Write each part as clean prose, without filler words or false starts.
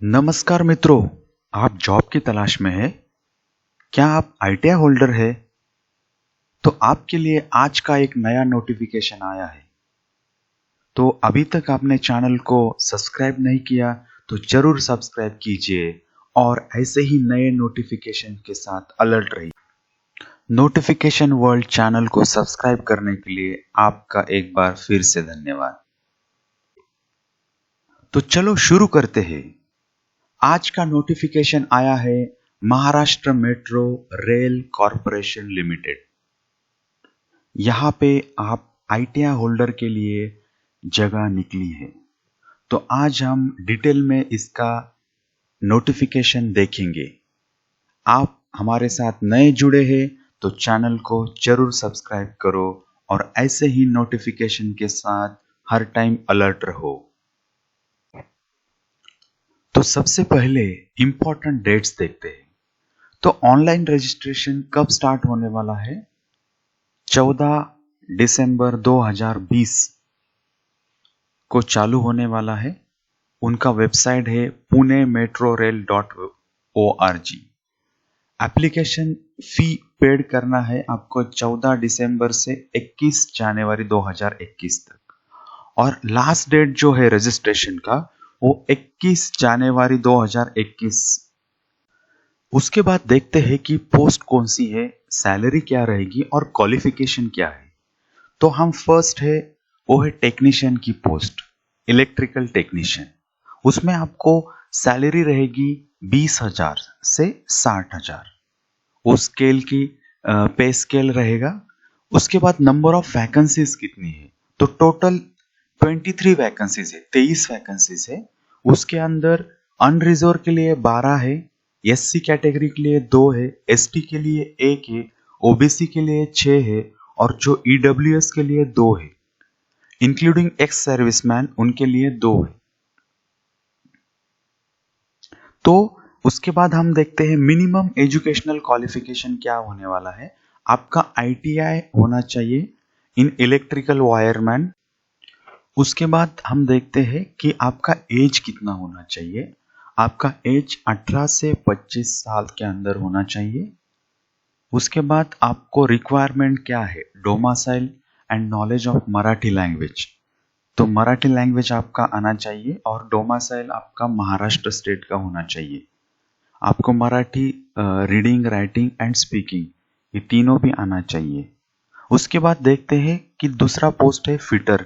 नमस्कार मित्रों, आप जॉब की तलाश में हैं? क्या आप आईटीआई होल्डर हैं? तो आपके लिए आज का एक नया नोटिफिकेशन आया है। तो अभी तक आपने चैनल को सब्सक्राइब नहीं किया तो जरूर सब्सक्राइब कीजिए और ऐसे ही नए नोटिफिकेशन के साथ अलर्ट रहिए। नोटिफिकेशन वर्ल्ड चैनल को सब्सक्राइब करने के लिए आपका एक बार फिर से धन्यवाद। तो चलो शुरू करते हैं। आज का नोटिफिकेशन आया है Maharashtra metro rail corporation limited. यहाँ पे आप आईटीआई होल्डर के लिए जगह निकली है। तो आज हम डिटेल में इसका नोटिफिकेशन देखेंगे। आप हमारे साथ नए जुड़े हैं तो चैनल को जरूर सब्सक्राइब करो और ऐसे ही नोटिफिकेशन के साथ हर टाइम अलर्ट रहो। तो सबसे पहले इंपॉर्टेंट डेट्स देखते हैं। तो ऑनलाइन रजिस्ट्रेशन कब स्टार्ट होने वाला है? 14 दिसंबर 2020 को चालू होने वाला है। उनका वेबसाइट है punemetrorail.org। एप्लीकेशन फी पेड करना है आपको 14 दिसंबर से 21 जनवरी 2021 तक। और लास्ट डेट जो है रजिस्ट्रेशन का वो 21 जनवरी 2021। उसके बाद देखते हैं कि पोस्ट कौन सी है, सैलरी क्या रहेगी और क्वालिफिकेशन क्या है। तो हम फर्स्ट है वो है टेक्नीशियन की पोस्ट, इलेक्ट्रिकल टेक्नीशियन। उसमें आपको सैलरी रहेगी 20,000 से 60,000। उस स्केल की पे स्केल रहेगा। उसके बाद नंबर ऑफ वैकेंसीज कितनी है? तो टोटल 23 वैकेंसीज है, 23 वैकेंसीज है। उसके अंदर अनरिजर्व के लिए 12 है, एससी कैटेगरी के लिए 2 है, एसटी के लिए 1 है, ओबीसी के लिए 6 है और जो ईडब्ल्यूएस के लिए 2 है, इंक्लूडिंग एक्स सर्विसमैन उनके लिए 2 है। तो उसके बाद हम देखते हैं मिनिमम एजुकेशनल क्वालिफिकेशन क्या होने वाला है। आपका आईटीआई होना चाहिए इन इलेक्ट्रिकल वायरमैन। उसके बाद हम देखते हैं कि आपका एज कितना होना चाहिए। आपका एज 18 से 25 साल के अंदर होना चाहिए। उसके बाद आपको रिक्वायरमेंट क्या है? Domicile and knowledge of Marathi language. तो मराठी लैंग्वेज आपका आना चाहिए और डोमासाइल आपका महाराष्ट्र स्टेट का होना चाहिए। आपको Marathi reading writing and speaking ये तीनों भी आना चाहिए। उसके बाद देखते हैं कि दूसरा पोस्ट है फिटर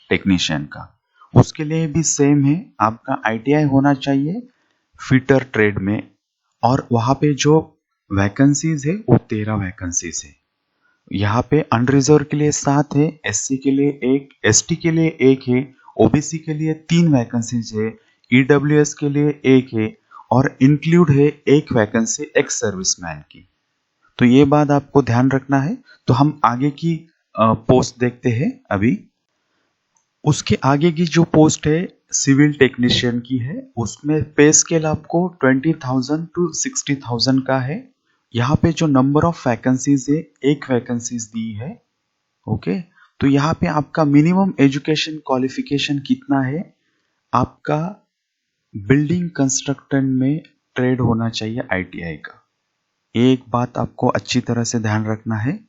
टेक्नीशियन का। उसके लिए भी सेम है, आपका आईटीआई होना चाहिए फिटर ट्रेड में। और वहां पे जो वैकेंसीज है वो 13 वैकेंसीज है। यहाँ पे अनरिजर्व के लिए 7 है, एससी के लिए 1, एसटी के लिए 1 है, ओबीसी के लिए 3 वैकेंसीज है, ईडब्ल्यूएस के लिए 1 है और इंक्लूड है 1 वैकेंसी एक्स सर्विसमैन की। तो ये बात आपको ध्यान रखना है। तो हम आगे की पोस्ट देखते हैं अभी। उसके आगे की जो पोस्ट है सिविल टेक्नीशियन की है। उसमें पे स्केल आपको 20,000 टू 60,000 का है। यहाँ पे जो नंबर ऑफ वैकेंसीज है, 1 वैकेंसीज दी है। ओके, तो यहाँ पे आपका मिनिमम एजुकेशन क्वालिफिकेशन कितना है? आपका बिल्डिंग कंस्ट्रक्शन में ट्रेड होना चाहिए आईटीआई का। एक बात आपको अच्छी तरह से ध्यान रखना है।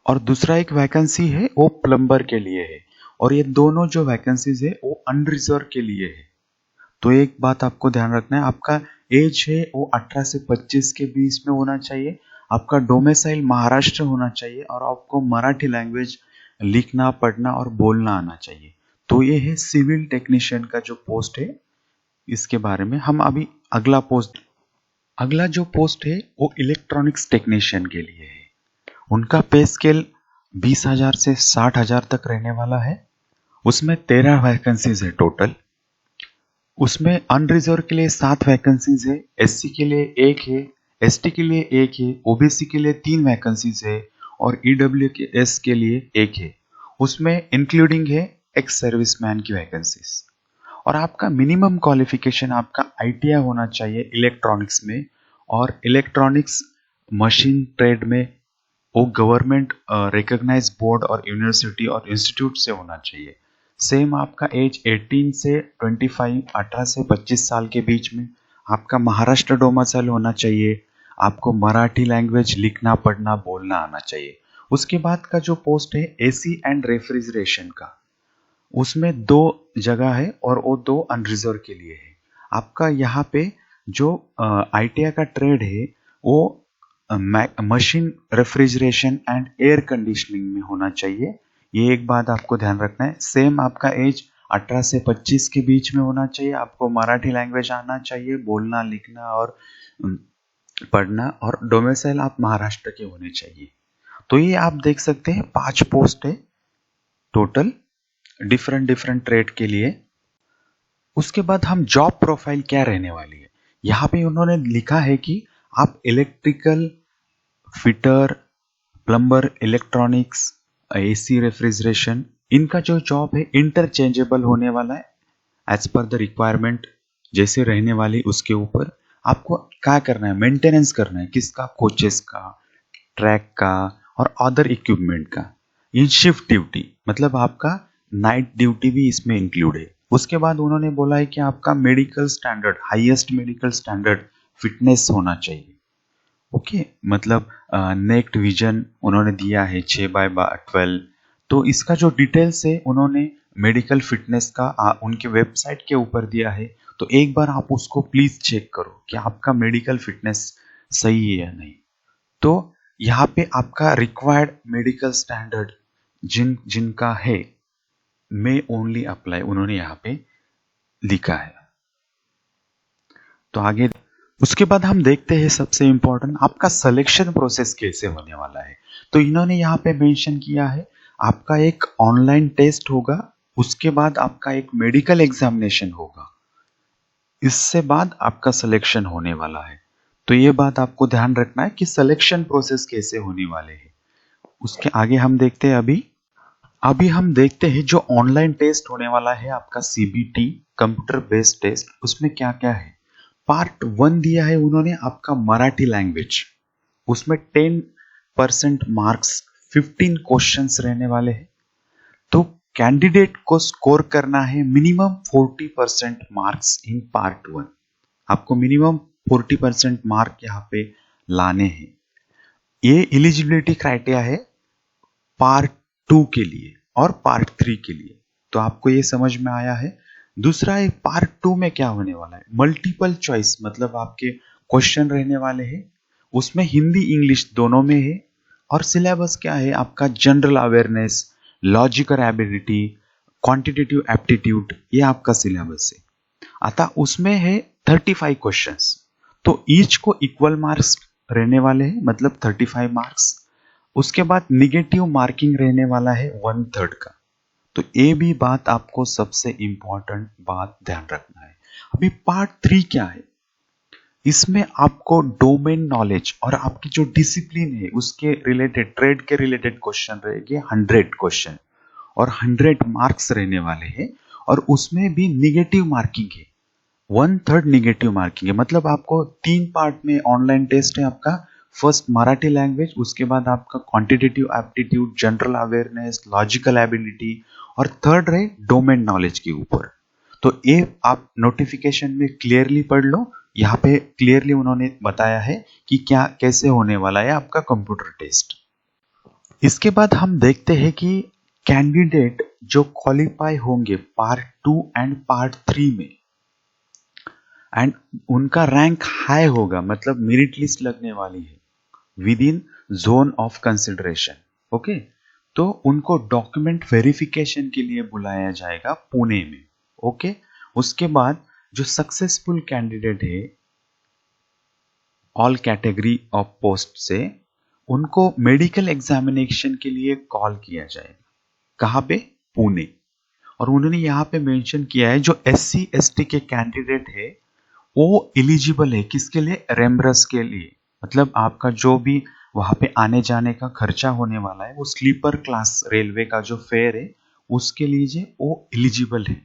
और दूसरा एक वैकेंसी है वो प्लम्बर के लिए है और ये दोनों जो वैकेंसीज है वो अनरिजर्व के लिए है। तो एक बात आपको ध्यान रखना है, आपका एज है वो 18 से 25 के बीच में होना चाहिए। आपका डोमिसाइल महाराष्ट्र होना चाहिए और आपको मराठी लैंग्वेज लिखना पढ़ना और बोलना आना चाहिए। तो ये है सिविल टेक्नीशियन का जो पोस्ट है, इसके बारे में हम अभी अगला जो पोस्ट है वो इलेक्ट्रॉनिक्स टेक्नीशियन के लिए है। उनका पे स्केल 20,000 से 60,000 तक रहने वाला है। उसमें 13 वैकेंसीज है टोटल। उसमें अनरिजर्व के लिए 7 वैकेंसीज है, एससी के लिए 1 है, एसटी के लिए 1 है, ओबीसी के लिए 3 वैकेंसीज है और ईडब्ल्यूएस के लिए 1 है। उसमें इंक्लूडिंग है एक्स सर्विसमैन की वैकेंसीज। और आपका मिनिमम क्वालिफिकेशन आपका आईटीआई होना चाहिए इलेक्ट्रॉनिक्स में और इलेक्ट्रॉनिक्स मशीन ट्रेड में वो गवर्नमेंट रिकॉग्नाइज बोर्ड और यूनिवर्सिटी और इंस्टीट्यूट से होना चाहिए। सेम आपका एज 18 से 25, 18 से 25 साल के बीच में आपका महाराष्ट्र डोमिसाइल होना चाहिए। आपको मराठी लैंग्वेज लिखना पढ़ना बोलना आना चाहिए। उसके बाद का जो पोस्ट है एसी एंड रेफ्रिजरेशन का, उसमें 2 जगह है और वो 2 अनरिजर्व के लिए है। आपका यहाँ पे जो आईटीआई का ट्रेड है वो machine refrigeration and air conditioning में होना चाहिए। ये एक बात आपको ध्यान रखना है। सेम आपका एज 18 से 25 के बीच में होना चाहिए। आपको मराठी लैंग्वेज आना चाहिए, बोलना लिखना और पढ़ना, और डोमिसाइल आप महाराष्ट्र के होने चाहिए। तो ये आप देख सकते हैं 5 पोस्ट है टोटल डिफरेंट डिफरेंट ट्रेड के लिए। उसके बाद हम जॉब प्रोफाइल क्या रहने वाली है, यहाँ पे उन्होंने लिखा है कि आप electrical fitter, plumber, electronics, AC, refrigeration, इनका जो जॉब है इंटरचेंजेबल होने वाला है एज पर द रिक्वायरमेंट जैसे रहने वाली उसके ऊपर। आपको क्या करना है, मेंटेनेंस करना है किसका, कोचेस का, ट्रैक का और अदर इक्विपमेंट का। इन शिफ्ट ड्यूटी मतलब आपका नाइट ड्यूटी भी इसमें इंक्लूड है। उसके बाद उन्होंने बोला है कि आपका medical standard, highest medical standard fitness होना चाहिए। ओके, मतलब नेक्ट विजन उन्होंने दिया है 6/12। तो इसका जो डिटेल्स है उन्होंने मेडिकल फिटनेस का उनके वेबसाइट के ऊपर दिया है। तो एक बार आप उसको प्लीज चेक करो कि आपका मेडिकल फिटनेस सही है या नहीं। तो यहाँ पे आपका रिक्वायर्ड मेडिकल स्टैंडर्ड जिनका है मे ओनली अप्लाई उन्होंने यहाँ पे लिखा है। तो आगे उसके बाद हम देखते हैं सबसे इंपॉर्टेंट आपका सिलेक्शन प्रोसेस कैसे होने वाला है। तो इन्होंने यहाँ पे मेंशन किया है आपका एक ऑनलाइन टेस्ट होगा, उसके बाद आपका एक मेडिकल एग्जामिनेशन होगा, इससे बाद आपका सिलेक्शन होने वाला है। तो ये बात आपको ध्यान रखना है कि सिलेक्शन प्रोसेस कैसे होने वाले हैं। उसके आगे हम देखते हैं अभी अभी हम देखते हैं जो ऑनलाइन टेस्ट होने वाला है आपका सीबीटी कंप्यूटर बेस्ड टेस्ट। उसमें क्या क्या है, पार्ट 1 दिया है उन्होंने आपका मराठी लैंग्वेज, उसमें 10% मार्क्स, 15 क्वेश्चंस रहने वाले हैं। तो कैंडिडेट को स्कोर करना है मिनिमम 40% मार्क्स इन पार्ट 1। आपको मिनिमम 40% मार्क यहाँ पे लाने हैं। ये एलिजिबिलिटी क्राइटेरिया है पार्ट 2 के लिए और पार्ट 3 के लिए। तो आपको ये समझ में आया है। दूसरा है पार्ट 2 में क्या होने वाला है, मल्टीपल चॉइस मतलब आपके क्वेश्चन रहने वाले हैं, उसमें हिंदी इंग्लिश दोनों में है। और सिलेबस क्या है आपका, general awareness, logical ability, quantitative aptitude, ये आपका सिलेबस है। अतः उसमें है 35 क्वेश्चंस। तो ईच को इक्वल मार्क्स रहने वाले हैं, मतलब 35 मार्क्स। उसके बाद निगेटिव मार्किंग रहने वाला है 1/3 का। तो ये भी बात आपको सबसे इंपॉर्टेंट बात ध्यान रखना है। अभी पार्ट 3 क्या है, इसमें आपको डोमेन नॉलेज और आपकी जो डिसिप्लिन है उसके रिलेटेड, ट्रेड के रिलेटेड क्वेश्चन रहेंगे 100 क्वेश्चन, और 100 मार्क्स रहने वाले हैं। और उसमें भी निगेटिव मार्किंग है, 1/3 निगेटिव मार्किंग है। मतलब आपको 3 पार्ट में ऑनलाइन टेस्ट है आपका। फर्स्ट मराठी लैंग्वेज, उसके बाद आपका quantitative aptitude, general awareness, logical ability, और थर्ड है डोमेन नॉलेज के ऊपर। तो ये आप नोटिफिकेशन में क्लियरली पढ़ लो। यहाँ पे क्लियरली उन्होंने बताया है कि क्या कैसे होने वाला है आपका कंप्यूटर टेस्ट। इसके बाद हम देखते हैं कि कैंडिडेट जो क्वालिफाई होंगे पार्ट 2 एंड पार्ट 3 में, एंड उनका रैंक हाई होगा, मतलब मेरिट लिस्ट लगने वाली है with in zone of consideration. Okay, तो उनको डॉक्यूमेंट वेरिफिकेशन के लिए बुलाया जाएगा पुणे में। ओके, उसके बाद जो सक्सेसफुल कैंडिडेट है ऑल कैटेगरी ऑफ पोस्ट से, उनको मेडिकल एग्जामिनेशन के लिए कॉल किया जाएगा। कहाँ पे, पुणे। और उन्होंने यहाँ पे मेंशन किया है जो SC ST के कैंडिडेट है वो एलिजिबल है किसके लिए, रेमरस के लिए। मतलब आपका जो भी वहां पे आने जाने का खर्चा होने वाला है वो स्लीपर क्लास रेलवे का जो फेयर है उसके लिए वो एलिजिबल है।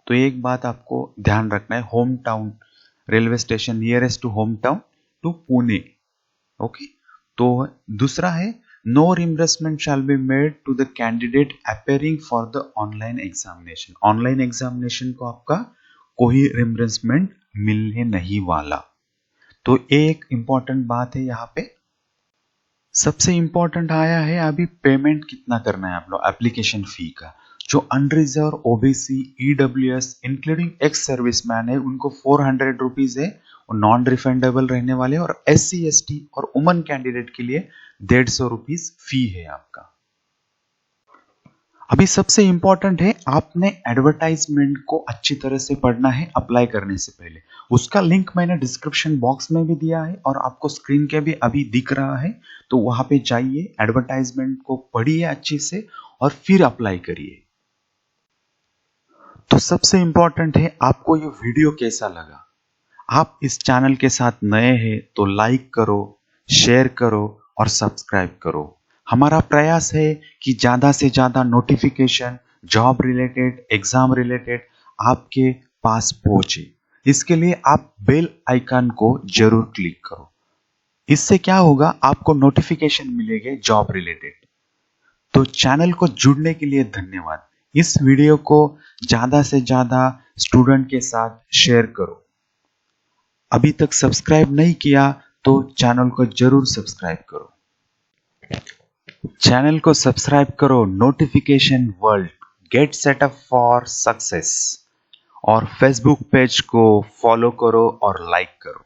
तो एक बात आपको ध्यान रखना है, home town railway station nearest to home town to Pune. Okay, तो दूसरा है no reimbursement shall be made to the candidate appearing for the online examination. Online examination को आपका कोई रिम्बर्समेंट मिलने नहीं वाला। तो एक इंपॉर्टेंट बात है यहाँ पे। सबसे इंपॉर्टेंट आया है अभी पेमेंट कितना करना है आप लोग एप्लीकेशन फी का। जो unreserve, OBC, EWS including ex serviceman है उनको 400 रुपीज है और नॉन रिफंडेबल रहने वाले, और SC ST और वुमन कैंडिडेट के लिए 150 रुपीज फी है आपका। अभी सबसे इंपॉर्टेंट है आपने एडवर्टाइजमेंट को अच्छी तरह से पढ़ना है अप्लाई करने से पहले। उसका लिंक मैंने डिस्क्रिप्शन बॉक्स में भी दिया है और आपको स्क्रीन के भी अभी दिख रहा है, तो वहां पे जाइए, एडवर्टाइजमेंट को पढ़िए अच्छे से और फिर अप्लाई करिए। तो सबसे इंपॉर्टेंट है आपको ये वीडियो कैसा लगा। आप इस चैनल के साथ नए हैं तो लाइक करो, शेयर करो और सब्सक्राइब करो। हमारा प्रयास है कि ज्यादा से ज्यादा notification job related, exam related आपके पास पहुंचे। इसके लिए आप बेल आइकन को जरूर क्लिक करो। इससे क्या होगा, आपको नोटिफिकेशन मिलेंगे जॉब रिलेटेड। तो चैनल को जुड़ने के लिए धन्यवाद। इस वीडियो को ज्यादा से ज्यादा स्टूडेंट के साथ शेयर करो। अभी तक सब्सक्राइब नहीं किया तो चैनल को जरूर सब्सक्राइब करो। चैनल को सब्सक्राइब करो, notification world, get setup for success, और फेसबुक पेज को फॉलो करो और लाइक करो।